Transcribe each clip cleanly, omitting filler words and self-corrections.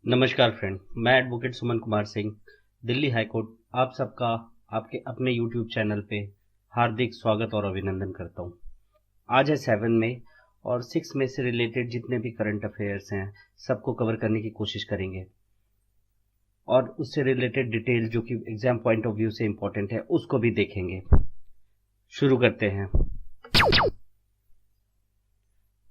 नमस्कार फ्रेंड, मैं advocate Suman Kumar Singh, Delhi high court आप सबका आपके अपने यूट्यूब चैनल पे हार्दिक स्वागत और अभिनंदन करता हूँ। आज है 7 मई और 6 मई से रिलेटेड जितने भी करंट अफेयर्स हैं सबको कवर करने की कोशिश करेंगे और उससे रिलेटेड डिटेल जो कि एग्जाम पॉइंट ऑफ व्यू से इम्पोर्टेंट है उसको भी देखेंगे। शुरू करते हैं।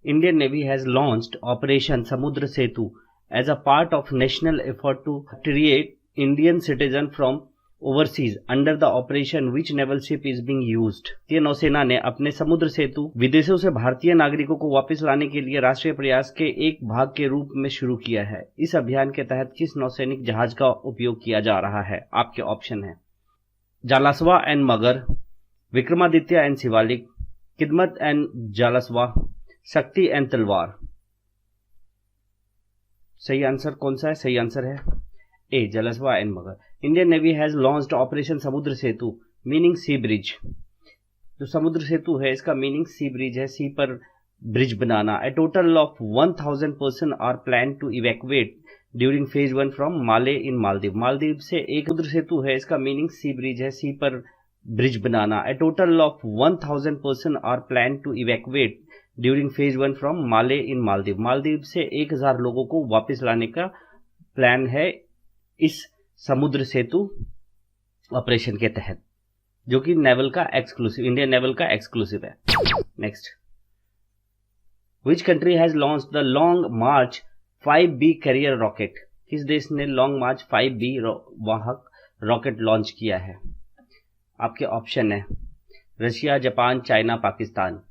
Indian navy has launched operation समुद्र सेतु as a part of national effort to repatriate Indian citizen from overseas under the operation which naval ship is being used। भारतीय नौसेना ने अपने समुद्र सेतु विदेशों से भारतीय नागरिकों को वापस लाने के लिए राष्ट्रीय प्रयास के एक भाग के रूप में शुरू किया है। इस अभियान के तहत किस नौसैनिक जहाज का उपयोग किया जा रहा है? आपके ऑप्शन है जालासवा एंड मगर, विक्रमादित्य एंड शिवालिक, किदमत एंड जालासवा, शक्ति एंड तलवार। सही आंसर कौन सा है? सही आंसर है ए, जलसवा एंड मगर। Indian navy has launched operation समुद्र सेतु मीनिंग सी ब्रिज। जो समुद्र सेतु है इसका मीनिंग सी ब्रिज है, सी पर ब्रिज बनाना। A total of 1000 person are plan to evacuate during phase 1 from Male in Maldives. Maldives से एक समुद्र सेतु है, इसका मीनिंग सी ब्रिज है, सी पर ब्रिज बनाना। A total of 1000 person are plan to evacuate during phase 1 from Male in Maldives. Maldives से 1000 लोगों को वापस लाने का प्लान है इस समुद्र सेतु ऑपरेशन के तहत, जो कि नेवल का एक्सक्लूसिव, इंडियन नेवल का एक्सक्लूसिव है। Next, which country has launch the Long March 5B carrier rocket? किस देश ने लॉन्ग मार्च 5B वाहक रॉकेट लॉन्च किया है? आपके ऑप्शन है Russia, Japan, China, Pakistan.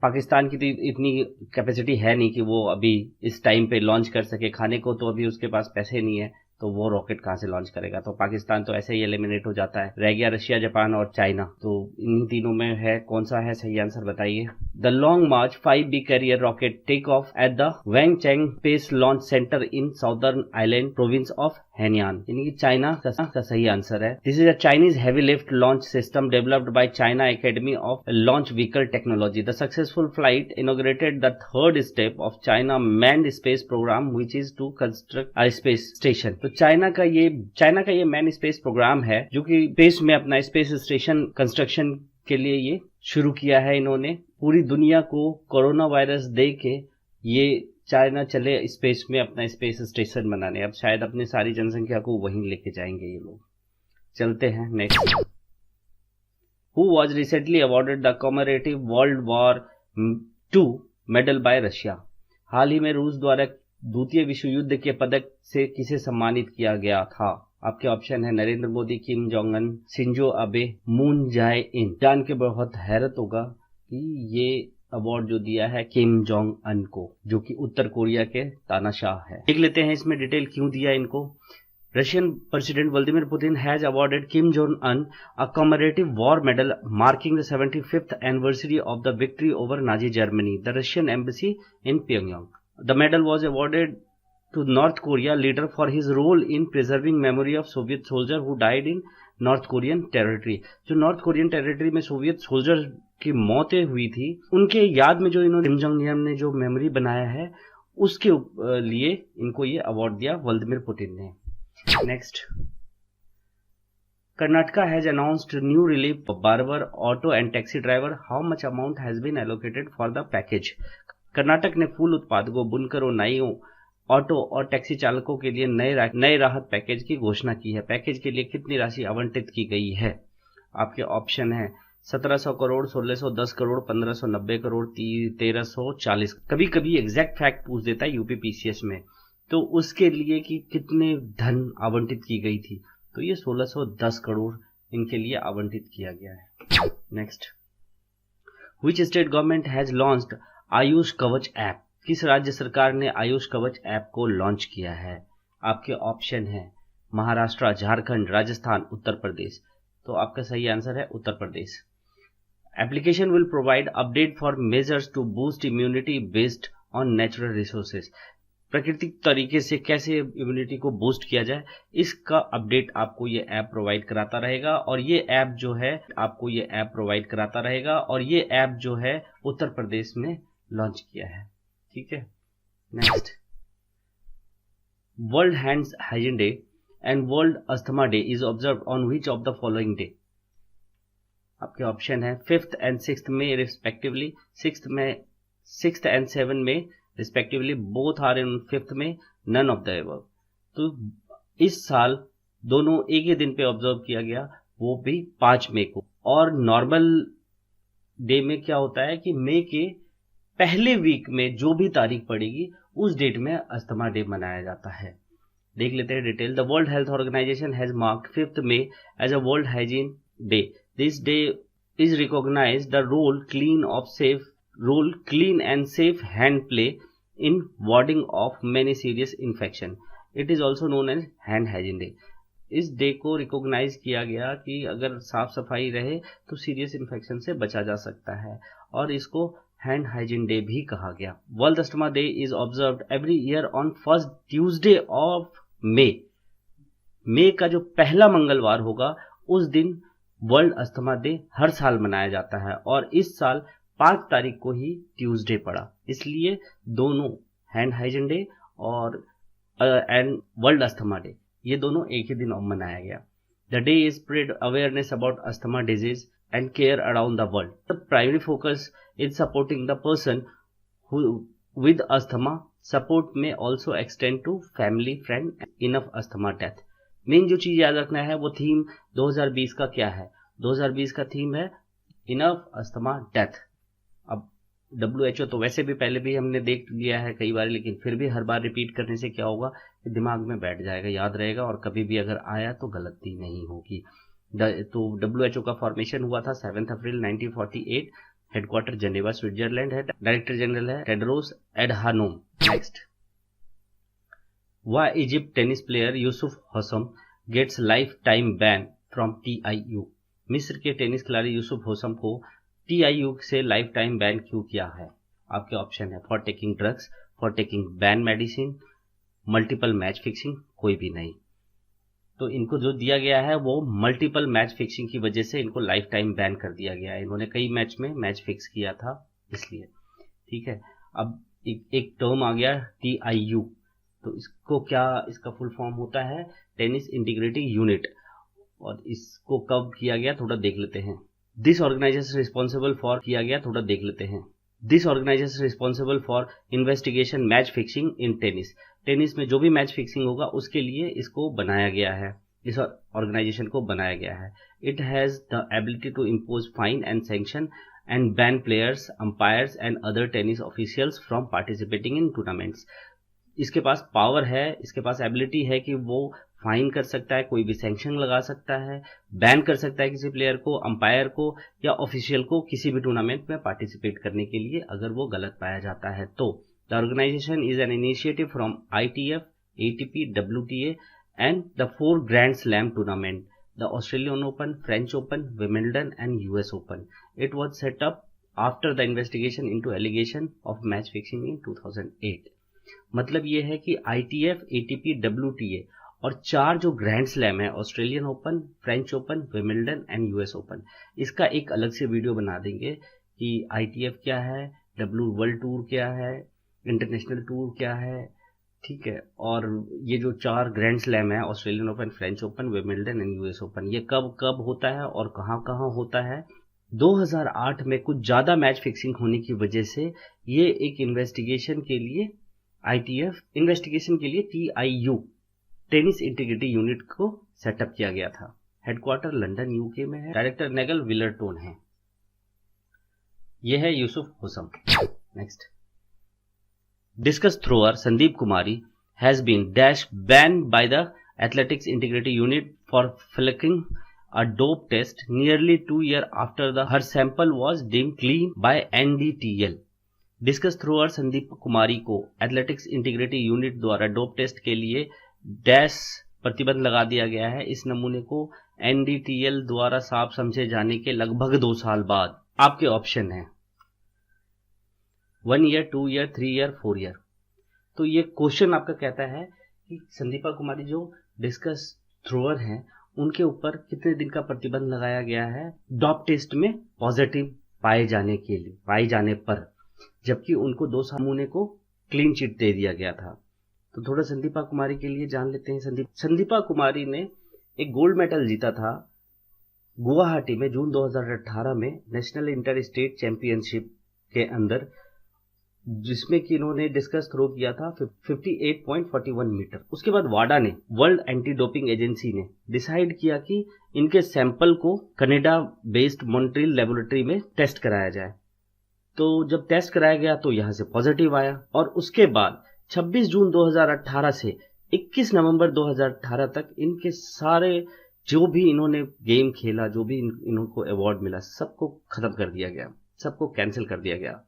Pakistan की तो इतनी कैपेसिटी है नहीं कि वो अभी इस टाइम पे लॉन्च कर सके, खाने को तो अभी उसके पास पैसे नहीं है, तो वो रॉकेट कहां से लॉन्च करेगा। तो पाकिस्तान तो ऐसे ही एलिमिनेट हो जाता है, रह गया रशिया, जापान और चाइना। तो इन्हीं तीनों में है, कौन सा है सही आंसर बताइए। The Long March 5B carrier rocket take off at the Wenchang space launch center in southern island province of Hainan, यानी कि चाइना का सही आंसर है। This is a Chinese heavy lift launch system developed by China academy of launch vehicle technology. The successful flight inaugurated the third step of China manned space program which is to construct a space station. तो China का ये man space programme है जो कि space में अपना space station construction के लिए ये शुरू किया है इन्होंने। पूरी दुनिया को कोरोना वायरस दे के ये चाइना चले स्पेस में अपना स्पेस स्टेशन बनाने। अब शायद अपनी सारी जनसंख्या को वहीं लेके जाएंगे ये लोग। चलते हैं next. Who was recently awarded the commemorative World War 2 medal by Russia? हाल ही में रूस द्वारा द्वितीय विश्व युद्ध के पदक से किसे सम्मानित किया गया था? आपके ऑप्शन है नरेंद्र मोदी, किम जोंग अन, शिंजो अबे, मून जाए इन। जान के बहुत हैरत होगा कि ये अवार्ड जो दिया है किम जोंग अन को, जो कि उत्तर कोरिया के तानाशाह है। देख लेते हैं इसमें डिटेल क्यों दिया इनको। Russian President Vladimir Putin has awarded Kim Jong-un a commemorative war medal marking the 75th anniversary of the victory over Nazi Germany, the Russian embassy in Pyongyang. The medal was awarded to North Korea leader for his role in preserving memory of Soviet soldier who died in North Korean territory. जो North Korean territory में Soviet soldier की मौतें हुई थी, उनके याद में जो इन्होंने किम जोंग अन ने जो मेमोरी बनाया है, उसके लिए इनको ये अवार्ड दिया व्लादिमीर पुतिन ने। Next, Karnataka has announced new relief for barber, auto and taxi driver. How much amount has been allocated for the package? Karnataka ने फूल उत्पादकों, बुनकरों, नाइयों, ऑटो और टैक्सी चालकों के लिए नए राहत पैकेज की घोषणा की है। पैकेज के लिए कितनी राशि आवंटित की गई है? आपके ऑप्शन है 1700 करोड़, 1610 करोड़, 1590 करोड़, 1340। कभी कभी एग्जैक्ट फैक्ट पूछ देता है यूपीपीसीएस में, तो उसके लिए कि कितने धन आवंटित की गई थी, तो ये 1610 करोड़ इनके लिए आवंटित किया गया है। Next, which state government has launched Ayush कवच ऐप? किस राज्य सरकार ने आयुष कवच ऐप को लॉन्च किया है? आपके ऑप्शन है महाराष्ट्र, झारखंड, राजस्थान, उत्तर प्रदेश। तो आपका सही आंसर है Uttar Pradesh. Application will provide update for measures to boost immunity based on natural resources. प्राकृतिक तरीके से कैसे इम्यूनिटी को बूस्ट किया जाए, इसका अपडेट आपको ये ऐप प्रोवाइड कराता रहेगा। और ये ऐप जो है आपको ये ऐप प्रोवाइड कराता रहेगा और ये ऐप जो है उत्तर प्रदेश में लॉन्च किया है। ठीक है। Next, world hand hygiene day and world asthma day is observe on which of the following day? आपके ऑप्शन है 5th and 6th में रिस्पेक्टिवली, 6th and 7th में respectively, both are in 5th में, none of the above. तो इस साल दोनों एक ही दिन पे ऑब्जर्व किया गया, वो भी 5 मई को। और नॉर्मल डे में क्या होता है कि मई के पहले वीक में जो भी तारीख पड़ेगी उस डेट में अस्थमा डे मनाया जाता है। देख लेते हैं detail. The world health organization has marked 5th May as a world hygiene day. This day is recognized the role clean and safe hand play in warding off many serious infection. It is also known as hand hygiene day. इस day को recognise किया गया कि अगर साफ सफाई रहे तो सीरियस इन्फेक्शन से बचा जा सकता है, और इसको हैंड हाइजीन डे भी कहा गया। World asthma day is observed every year on first Tuesday of May का जो पहला मंगलवार होगा उस दिन वर्ल्ड अस्थमा डे हर साल मनाया जाता है, और इस साल 5 तारीख को ही ट्यूसडे पड़ा, इसलिए दोनों हैंड हाइजीन डे और एंड वर्ल्ड अस्थमा डे ये दोनों एक ही दिन मनाया गया। The day is spread awareness about asthma disease and care around the world. The primary focus is supporting the person with asthma. Support में also extend to family, friend, enough asthma death. Main जो चीज याद रखना है वो theme 2020 का क्या है। 2020 का थीम है इनफ अस्थमा डेथ। अब WHO तो वैसे भी पहले भी हमने देख लिया है कई बार, लेकिन फिर भी हर बार रिपीट करने से क्या होगा कि दिमाग में बैठ जाएगा, याद रहेगा, और कभी भी अगर आया तो गलती नहीं होगी। तो WHO का फॉर्मेशन हुआ था 7 अप्रैल 1948। हेडक्वार्टर जेनेवा स्विट्जरलैंड है। डायरेक्टर जनरल है Tedros Adhanom. Next, Why Egypt tennis player Youssef Hossam gets lifetime ban from TIU? मिस्र के टेनिस खिलाड़ी यूसुफ होसम को TIU से लाइफ टाइम बैन क्यों किया है? आपके ऑप्शन है for taking drugs, for taking ban medicine, multiple match fixing, कोई भी नहीं। तो इनको जो दिया गया है वो मल्टीपल मैच फिक्सिंग की वजह से इनको लाइफ टाइम बैन कर दिया गया है। इन्होंने कई मैच में मैच फिक्स किया था इसलिए, ठीक है। अब एक टर्म आ गया TIU, तो इसको क्या, इसका फुल फॉर्म होता है टेनिस इंटीग्रिटी यूनिट, और इसको कब किया गया थोड़ा देख लेते हैं। दिस ऑर्गेनाइजेशन रिस्पॉन्सिबल फॉर किया गया थोड़ा देख लेते हैं। This organization responsible for investigation match fixing in tennis. Tennis में जो भी मैच फिक्सिंग होगा उसके लिए इसको बनाया गया है, इस ऑर्गेनाइजेशन को बनाया गया है। It has the ability to impose fine and sanction and ban players, umpires and other tennis officials from participating in tournaments. इसके पास पावर है, इसके पास एबिलिटी है कि वो फाइन कर सकता है, कोई भी सैंक्शन लगा सकता है, बैन कर सकता है किसी प्लेयर को, अंपायर को या ऑफिशियल को किसी भी टूर्नामेंट में पार्टिसिपेट करने के लिए अगर वो गलत पाया जाता है तो। The organization is an initiative from ITF, ATP, WTA and the 4 grand slam tournament, the Australian Open, French Open, Wimbledon and US Open. It was set up after the investigation into allegation of match fixing in 2008। मतलब ये है कि ITF, ATP, WTA और 4 जो grand slam है, Australian Open, French Open, Wimbledon and US open, इसका एक अलग से वीडियो बना देंगे कि ITF क्या है, वर्ल्ड टूर क्या है, इंटरनेशनल टूर क्या है, ठीक है। और ये जो 4 ग्रैंड स्लैम है, Australian Open, French Open, Wimbledon and US open, ये कब कब होता है और कहाँ कहाँ होता है। 2008 में कुछ ज्यादा मैच फिक्सिंग होने की वजह से ये एक इन्वेस्टिगेशन के लिए ITF, इन्वेस्टिगेशन के लिए TIU, टेनिस इंटीग्रिटी यूनिट को सेटअप किया गया था। हेडक्वार्टर लंदन UK में है। डायरेक्टर नेगल विलरटोन है। यह है Youssef Hossam. Next, discus thrower Sandeep Kumari has been dash ban by the athletics integrity unit for flunking a dope test nearly 2 years after her sample was deemed clean by NDTL। Discus thrower Sandeep Kumari को athletics integrity unit द्वारा dope test के लिए dash प्रतिबंध लगा दिया गया है। इस नमूने को NDTL द्वारा साफ समझे जाने के लगभग 2 साल बाद। आपके ऑप्शन है 1 ईयर, 2 ईयर, 3 ईयर, 4 ईयर। तो ये क्वेश्चन आपका कहता है कि संदीपा कुमारी जो डिस्कस थ्रोअर हैं उनके ऊपर कितने दिन का प्रतिबंध लगाया गया है डॉप टेस्ट में पॉजिटिव पाए जाने पर, जबकि उनको 2 नमूने को क्लीन चिट दे दिया गया था। तो थोड़ा संदीपा कुमारी के लिए जान लेते हैं। संदीपा कुमारी ने एक गोल्ड मेडल जीता था गुवाहाटी में जून 2018 में नेशनल इंटर स्टेट चैंपियनशिप के अंदर, जिसमें कि इन्होंने डिस्कस थ्रो किया था 58.41 मीटर। उसके बाद वाडा ने, वर्ल्ड एंटी डोपिंग एजेंसी ने डिसाइड किया कि इनके सैंपल को कनाडा बेस्ड मॉन्ट्रियल लेबोरेटरी में टेस्ट कराया जाए। तो जब टेस्ट कराया गया तो यहां से पॉजिटिव आया, और उसके बाद 26 जून 2018 से 21 नवंबर 2018 तक इनके सारे जो भी इन्होंने गेम खेला, जो भी इनको अवार्ड मिला, सबको खत्म कर दिया गया, सबको कैंसिल कर दिया गया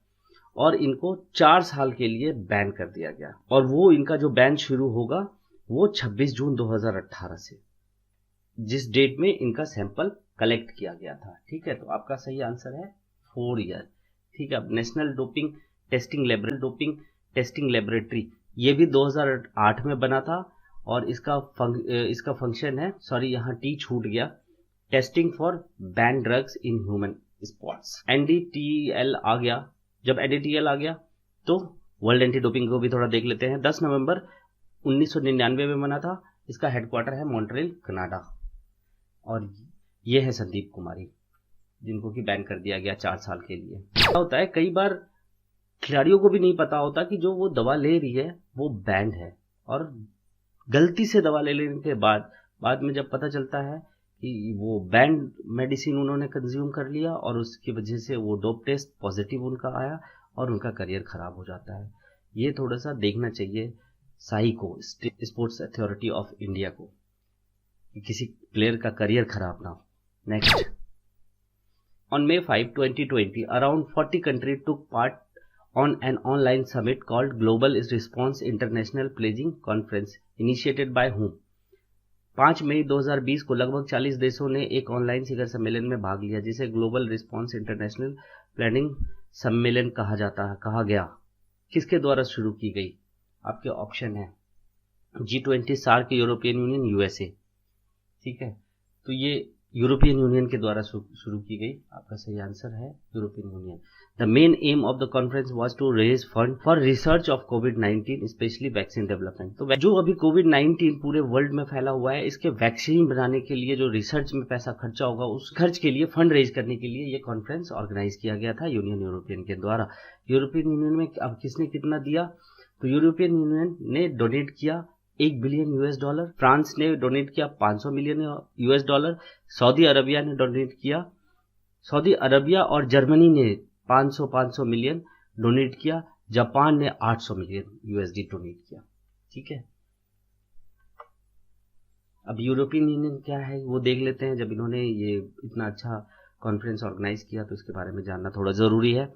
और इनको 4 साल के लिए बैन कर दिया गया। और वो इनका जो बैन शुरू होगा वो 26 जून 2018 से, जिस डेट में इनका सैंपल कलेक्ट किया गया था। ठीक है, तो आपका सही आंसर है 4 ईयर। ठीक है, अब नेशनल डोपिंग टेस्टिंग लेबोरेटरी ये भी 2008 में बना था, और इसका फंक्शन है, सॉरी यहाँ टी छूट गया, testing for ban drugs in human sports. NDTL आ गया। जब NDTL आ गया तो वर्ल्ड एंटी डोपिंग को भी थोड़ा देख लेते हैं। 10 नवंबर 1999 में बना था। इसका हेडक्वार्टर है मॉन्ट्रियल, कनाडा। और ये है संदीप कुमारी, जिनको कि बैन कर दिया गया 4 साल के लिए। क्या होता है, कई बार खिलाड़ियों को भी नहीं पता होता कि जो वो दवा ले रही है वो बैंड है, और गलती से दवा ले लेने के बाद में जब पता चलता है कि वो बैंड मेडिसिन उन्होंने कंज्यूम कर लिया, और उसकी वजह से वो डोप टेस्ट पॉजिटिव उनका आया और उनका करियर खराब हो जाता है। ये थोड़ा सा देखना चाहिए साई को, स्पोर्ट्स अथॉरिटी ऑफ इंडिया को, कि किसी प्लेयर का करियर खराब ना हो। Next, on May 5, 2020, around 40 countries took part on an online summit called Global Response International Pledging Conference, initiated by whom? 5 मई 2020 को लगभग 40 देशों ने एक ऑनलाइन शिखर सम्मेलन में भाग लिया, जिसे ग्लोबल रिस्पांस इंटरनेशनल प्लानिंग सम्मेलन कहा गया। किसके द्वारा शुरू की गई? आपके ऑप्शन है G20, SAARC, European union, USA। ठीक है, तो ये यूरोपियन यूनियन के द्वारा शुरू की गई। आपका सही आंसर है European Union. The main aim of the conference was to raise fund for research of कोविड-19, स्पेशली वैक्सीन डेवलपमेंट। तो जो अभी कोविड-19 पूरे वर्ल्ड में फैला हुआ है, इसके वैक्सीन बनाने के लिए जो रिसर्च में पैसा खर्चा होगा, उस खर्च के लिए फंड रेज करने के लिए ये कॉन्फ्रेंस ऑर्गेनाइज किया गया था यूनियन यूरोपियन के द्वारा। यूरोपियन यूनियन में अब किसने कितना दिया? तो यूरोपियन यूनियन ने डोनेट किया $1 बिलियन, फ्रांस ने डोनेट किया $500 मिलियन, सऊदी अरबिया ने डोनेट किया, सऊदी अरबिया और जर्मनी ने 500 मिलियन डोनेट किया, जापान ने 800 मिलियन USD डोनेट किया। ठीक है, अब यूरोपियन यूनियन क्या है वो देख लेते हैं। जब इन्होंने ये इतना अच्छा कॉन्फ्रेंस ऑर्गेनाइज किया तो इसके बारे में जानना थोड़ा ज़रूरी है।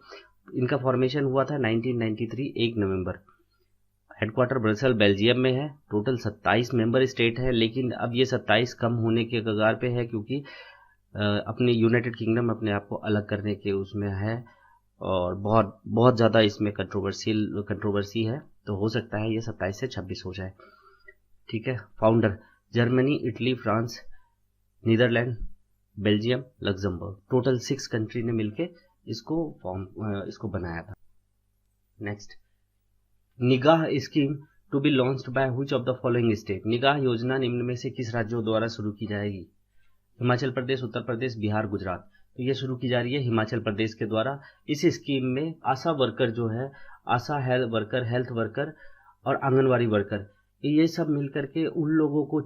इनका फॉर्मेशन हुआ था 1993 1 नवंबर। हेडक्वार्टर ब्रसेल, बेल्जियम में है। टोटल 27 मेंबर स्टेट है, लेकिन अब ये 27 कम होने के कगार पे है, क्योंकि अपने यूनाइटेड किंगडम अपने आप को अलग करने के उसमें है, और बहुत ज़्यादा इसमें कंट्रोवर्सी है। तो हो सकता है ये 27 से 26 हो जाए। ठीक है, founder Germany, Italy, France, Netherland, Belgium, Luxembourg. Total 6 country ने मिलके इसको बनाया था। Next, Nigah scheme to be launched by which of the following state? Nigah योजना निम्न में से किस राज्यों द्वारा शुरू की जाएगी? हिमाचल प्रदेश, उत्तर प्रदेश, बिहार, गुजरात। तो ये शुरू की जा रही है हिमाचल प्रदेश के द्वारा। इस स्कीम में आशा वर्कर जो है, आशा हेल्थ वर्कर और आंगनवाड़ी वर्कर, ये सब मिलकर के उन लोगों को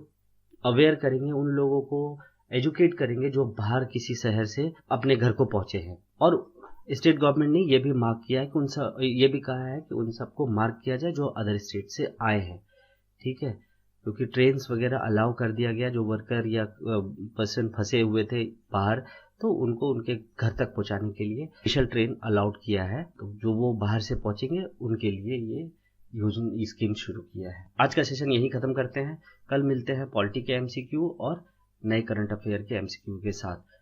अवेयर करेंगे, उन लोगों को एजुकेट करेंगे जो बाहर किसी शहर से अपने घर को पहुंचे हैं। और स्टेट गवर्नमेंट ने ये भी मार्क किया है कि ये भी कहा है कि उन सबको मार्क किया जाए जो अदर स्टेट से आए हैं। ठीक है, क्योंकि ट्रेन्स वगैरह अलाउ कर दिया गया, जो वर्कर या पर्सन फंसे हुए थे बाहर, तो उनको उनके घर तक पहुंचाने के लिए स्पेशल ट्रेन अलाउड किया है। तो जो वो बाहर से पहुंचेंगे उनके लिए ये योजना स्कीम शुरू किया है। आज का सेशन यही खत्म करते हैं। कल मिलते हैं पॉलिटी के MCQ और नए करंट अफेयर के MCQ के साथ।